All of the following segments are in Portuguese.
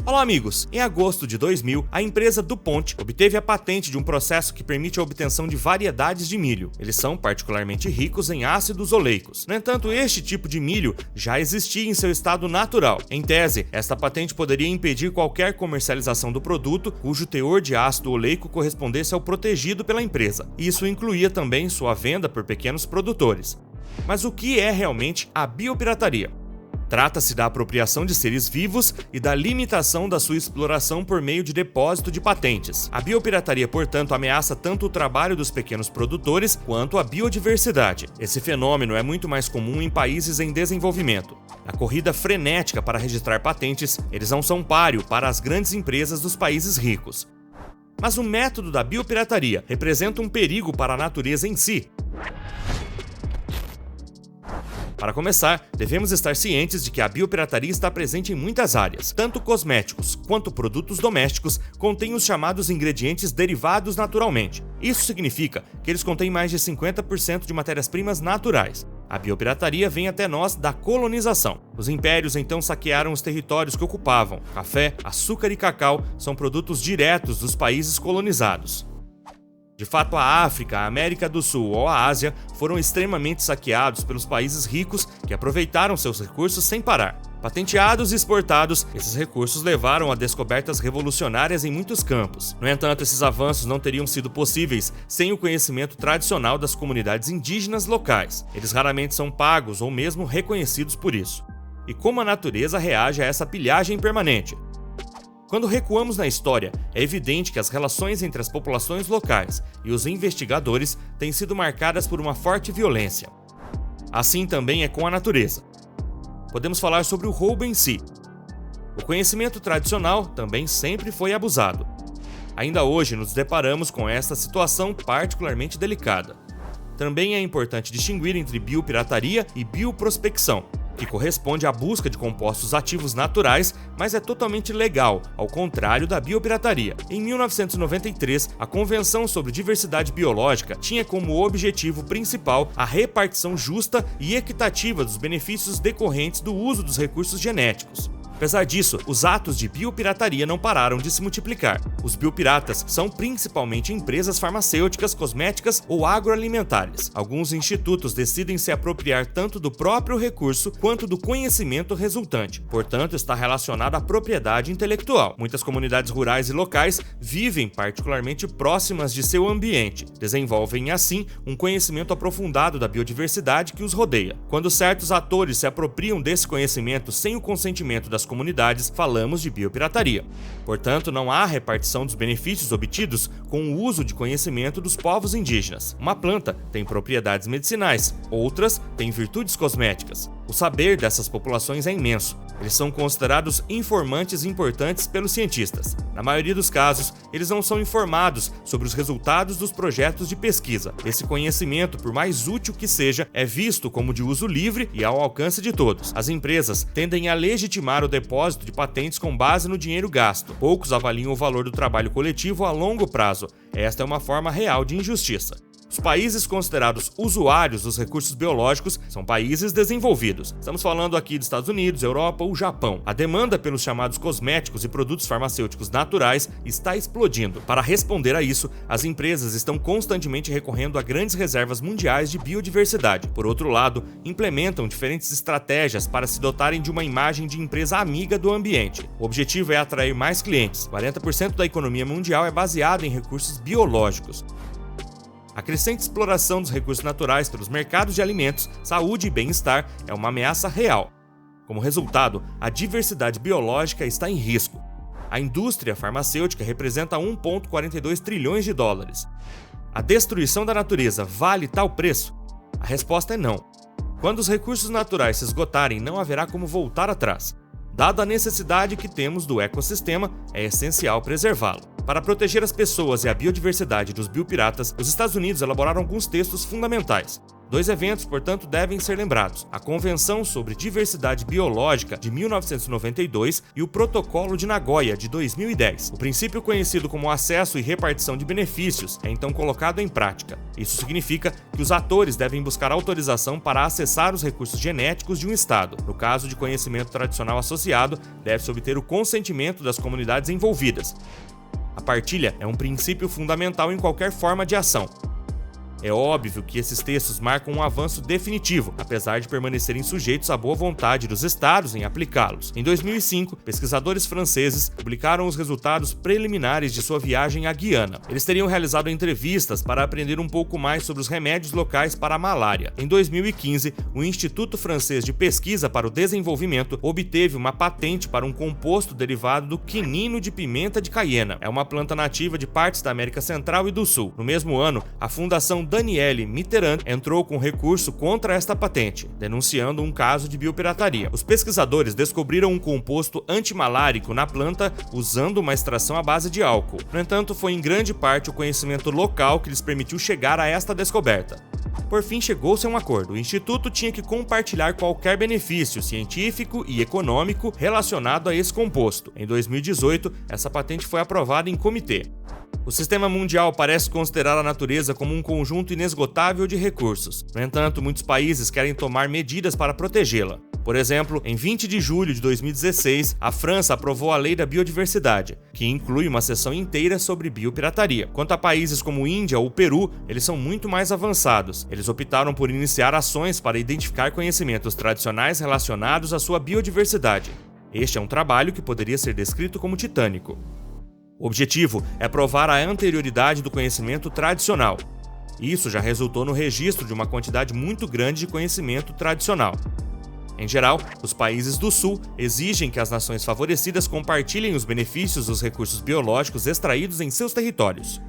Olá amigos, em agosto de 2000, a empresa DuPont obteve a patente de um processo que permite a obtenção de variedades de milho. Eles são particularmente ricos em ácidos oleicos. No entanto, este tipo de milho já existia em seu estado natural. Em tese, esta patente poderia impedir qualquer comercialização do produto cujo teor de ácido oleico correspondesse ao protegido pela empresa. Isso incluía também sua venda por pequenos produtores. Mas o que é realmente a biopirataria? Trata-se da apropriação de seres vivos e da limitação da sua exploração por meio de depósito de patentes. A biopirataria, portanto, ameaça tanto o trabalho dos pequenos produtores quanto a biodiversidade. Esse fenômeno é muito mais comum em países em desenvolvimento. Na corrida frenética para registrar patentes, eles não são páreo para as grandes empresas dos países ricos. Mas o método da biopirataria representa um perigo para a natureza em si. Para começar, devemos estar cientes de que a biopirataria está presente em muitas áreas. Tanto cosméticos quanto produtos domésticos contêm os chamados ingredientes derivados naturalmente. Isso significa que eles contêm mais de 50% de matérias-primas naturais. A biopirataria vem até nós da colonização. Os impérios então saquearam os territórios que ocupavam. Café, açúcar e cacau são produtos diretos dos países colonizados. De fato, a África, a América do Sul ou a Ásia foram extremamente saqueados pelos países ricos que aproveitaram seus recursos sem parar. Patenteados e exportados, esses recursos levaram a descobertas revolucionárias em muitos campos. No entanto, esses avanços não teriam sido possíveis sem o conhecimento tradicional das comunidades indígenas locais. Eles raramente são pagos ou mesmo reconhecidos por isso. E como a natureza reage a essa pilhagem permanente? Quando recuamos na história, é evidente que as relações entre as populações locais e os investigadores têm sido marcadas por uma forte violência. Assim também é com a natureza. Podemos falar sobre o roubo em si. O conhecimento tradicional também sempre foi abusado. Ainda hoje nos deparamos com esta situação particularmente delicada. Também é importante distinguir entre biopirataria e bioprospecção, que corresponde à busca de compostos ativos naturais, mas é totalmente legal, ao contrário da biopirataria. Em 1993, a Convenção sobre Diversidade Biológica tinha como objetivo principal a repartição justa e equitativa dos benefícios decorrentes do uso dos recursos genéticos. Apesar disso, os atos de biopirataria não pararam de se multiplicar. Os biopiratas são principalmente empresas farmacêuticas, cosméticas ou agroalimentares. Alguns institutos decidem se apropriar tanto do próprio recurso quanto do conhecimento resultante. Portanto, está relacionado à propriedade intelectual. Muitas comunidades rurais e locais vivem particularmente próximas de seu ambiente. Desenvolvem, assim, um conhecimento aprofundado da biodiversidade que os rodeia. Quando certos atores se apropriam desse conhecimento sem o consentimento das comunidades, falamos de biopirataria. Portanto, não há repartição dos benefícios obtidos com o uso de conhecimento dos povos indígenas. Uma planta tem propriedades medicinais, outras têm virtudes cosméticas. O saber dessas populações é imenso. Eles são considerados informantes importantes pelos cientistas. Na maioria dos casos, eles não são informados sobre os resultados dos projetos de pesquisa. Esse conhecimento, por mais útil que seja, é visto como de uso livre e ao alcance de todos. As empresas tendem a legitimar o depósito de patentes com base no dinheiro gasto. Poucos avaliam o valor do trabalho coletivo a longo prazo. Esta é uma forma real de injustiça. Os países considerados usuários dos recursos biológicos são países desenvolvidos. Estamos falando aqui dos Estados Unidos, Europa ou Japão. A demanda pelos chamados cosméticos e produtos farmacêuticos naturais está explodindo. Para responder a isso, as empresas estão constantemente recorrendo a grandes reservas mundiais de biodiversidade. Por outro lado, implementam diferentes estratégias para se dotarem de uma imagem de empresa amiga do ambiente. O objetivo é atrair mais clientes. 40% da economia mundial é baseada em recursos biológicos. A crescente exploração dos recursos naturais pelos mercados de alimentos, saúde e bem-estar é uma ameaça real. Como resultado, a diversidade biológica está em risco. A indústria farmacêutica representa 1,42 trilhões de dólares. A destruição da natureza vale tal preço? A resposta é não. Quando os recursos naturais se esgotarem, não haverá como voltar atrás. Dada a necessidade que temos do ecossistema, é essencial preservá-lo. Para proteger as pessoas e a biodiversidade dos biopiratas, os Estados Unidos elaboraram alguns textos fundamentais. Dois eventos, portanto, devem ser lembrados: a Convenção sobre Diversidade Biológica de 1992 e o Protocolo de Nagoya de 2010. O princípio conhecido como acesso e repartição de benefícios é então colocado em prática. Isso significa que os atores devem buscar autorização para acessar os recursos genéticos de um estado. No caso de conhecimento tradicional associado, deve-se obter o consentimento das comunidades envolvidas. A partilha é um princípio fundamental em qualquer forma de ação. É óbvio que esses textos marcam um avanço definitivo, apesar de permanecerem sujeitos à boa vontade dos estados em aplicá-los. Em 2005, pesquisadores franceses publicaram os resultados preliminares de sua viagem à Guiana. Eles teriam realizado entrevistas para aprender um pouco mais sobre os remédios locais para a malária. Em 2015, o Instituto Francês de Pesquisa para o Desenvolvimento obteve uma patente para um composto derivado do quinino de pimenta de caiena. É uma planta nativa de partes da América Central e do Sul. No mesmo ano, a Fundação Danielle Mitterrand entrou com recurso contra esta patente, denunciando um caso de biopirataria. Os pesquisadores descobriram um composto antimalárico na planta usando uma extração à base de álcool. No entanto, foi em grande parte o conhecimento local que lhes permitiu chegar a esta descoberta. Por fim, chegou-se a um acordo. O Instituto tinha que compartilhar qualquer benefício científico e econômico relacionado a esse composto. Em 2018, essa patente foi aprovada em comitê. O sistema mundial parece considerar a natureza como um conjunto inesgotável de recursos. No entanto, muitos países querem tomar medidas para protegê-la. Por exemplo, em 20 de julho de 2016, a França aprovou a Lei da Biodiversidade, que inclui uma seção inteira sobre biopirataria. Quanto a países como Índia ou Peru, eles são muito mais avançados. Eles optaram por iniciar ações para identificar conhecimentos tradicionais relacionados à sua biodiversidade. Este é um trabalho que poderia ser descrito como titânico. O objetivo é provar a anterioridade do conhecimento tradicional. Isso já resultou no registro de uma quantidade muito grande de conhecimento tradicional. Em geral, os países do Sul exigem que as nações favorecidas compartilhem os benefícios dos recursos biológicos extraídos em seus territórios.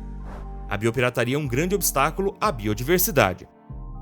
A biopirataria é um grande obstáculo à biodiversidade.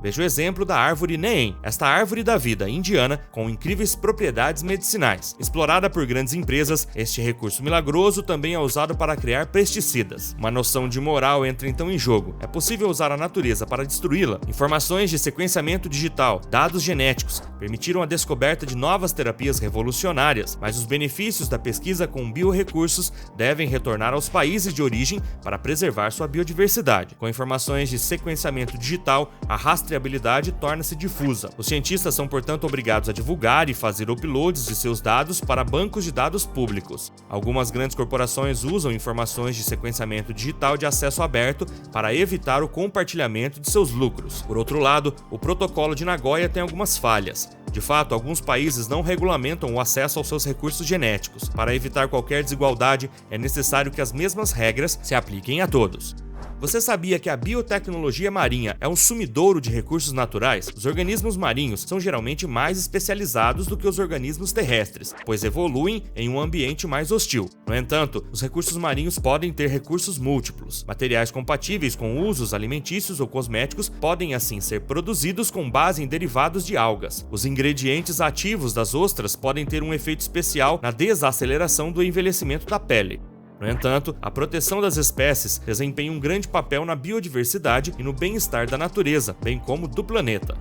Veja o exemplo da árvore Neem, esta árvore da vida indiana com incríveis propriedades medicinais. Explorada por grandes empresas, este recurso milagroso também é usado para criar pesticidas. Uma noção de moral entra então em jogo. É possível usar a natureza para destruí-la? Informações de sequenciamento digital, dados genéticos, permitiram a descoberta de novas terapias revolucionárias, mas os benefícios da pesquisa com biorrecursos devem retornar aos países de origem para preservar sua biodiversidade. Com informações de sequenciamento digital, a rastreabilidade torna-se difusa. Os cientistas são, portanto, obrigados a divulgar e fazer uploads de seus dados para bancos de dados públicos. Algumas grandes corporações usam informações de sequenciamento digital de acesso aberto para evitar o compartilhamento de seus lucros. Por outro lado, o Protocolo de Nagoya tem algumas falhas. De fato, alguns países não regulamentam o acesso aos seus recursos genéticos. Para evitar qualquer desigualdade, é necessário que as mesmas regras se apliquem a todos. Você sabia que a biotecnologia marinha é um sumidouro de recursos naturais? Os organismos marinhos são geralmente mais especializados do que os organismos terrestres, pois evoluem em um ambiente mais hostil. No entanto, os recursos marinhos podem ter recursos múltiplos. Materiais compatíveis com usos alimentícios ou cosméticos podem assim ser produzidos com base em derivados de algas. Os ingredientes ativos das ostras podem ter um efeito especial na desaceleração do envelhecimento da pele. No entanto, a proteção das espécies desempenha um grande papel na biodiversidade e no bem-estar da natureza, bem como do planeta.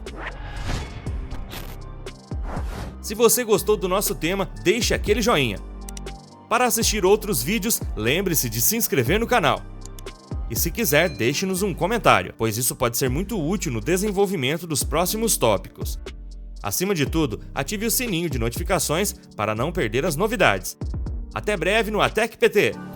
Se você gostou do nosso tema, deixe aquele joinha. Para assistir outros vídeos, lembre-se de se inscrever no canal. E se quiser, deixe-nos um comentário, pois isso pode ser muito útil no desenvolvimento dos próximos tópicos. Acima de tudo, ative o sininho de notificações para não perder as novidades. Até breve no ATEC PT!